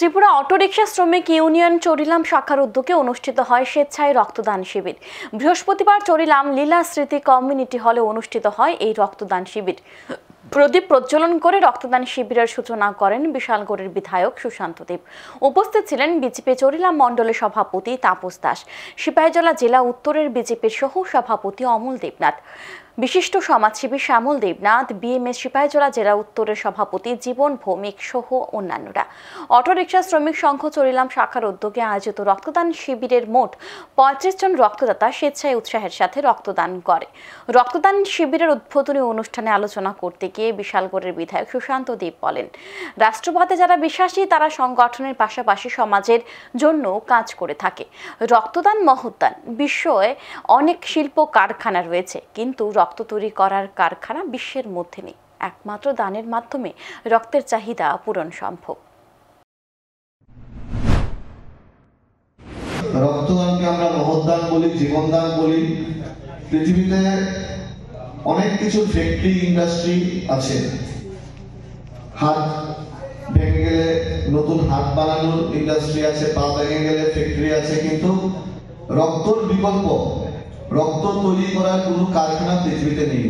Tripura autorickshaw শ্রমিক union Charilam শাখার উদ্যোগে অনুষ্ঠিত হয় স্বেচ্ছায় রক্তদান শিবির। বৃহস্পতিবার চরিলাম লীলা স্মৃতি কমিউনিটি হলে অনুষ্ঠিত হয় এই রক্তদান শিবির। প্রদীপ প্রজ্বলন করে রক্তদান শিবিরের সূচনা করেন বিশালগড়ের বিধায়ক সুশান্ত দেব। উপস্থিত ছিলেন বিজেপি চরিলাম মণ্ডলের সভাপতি তাপস দাস, সিপাহীজলা জেলা উত্তরের বিজেপির সহ সভাপতি অমল দেবনাথ, বিশিষ্ট সমাজসেবী শ্যামল দেবনাথ, বিএমএস সিপাহীজলা জেলা উত্তরের সভাপতি জীবন ভৌমিক সহ অন্যান্যরা। অটোরিকশা শ্রমিক সংঘ চরিলাম শাখার উদ্যোগে আয়োজিত রক্তদান শিবিরের মোট 35 জন রক্তদাতা স্বেচ্ছায় উৎসাহের সাথে রক্তদান করে। রক্তদান শিবিরের উদ্বোধনী অনুষ্ঠানে আলোচনা করতে গিয়ে বিশালগড়ের বিধায়ক সুশান্ত দেব বলেন, রাষ্ট্রবাদে যারা বিশ্বাসী তারা সংগঠনের পাশাপাশি সমাজের জন্য কাজ করে থাকে। রক্তদান মহৎদান। বিশ্বে অনেক শিল্প কারখানা রয়েছে, কিন্তু রক্ত তৈরি করার কারখানা বিশ্বের মধ্যে নেই। একমাত্র দানের মাধ্যমে রক্তের চাহিদা পূরণ সম্ভব। রক্তদানকে আমরা মহৎদান বলি, জীবনদান বলি। পৃথিবীতে অনেক কিছু ফ্যাক্টরি ইন্ডাস্ট্রি আছে। হাত ভেঙে গেলে নতুন হাত বানানোর ইন্ডাস্ট্রি আছে, পা ভেঙে গেলে ফ্যাক্টরি আছে, কিন্তু রক্তর বিকল্প, রক্ত তৈরি করার কোনো কারখানা পৃথিবীতে নেই।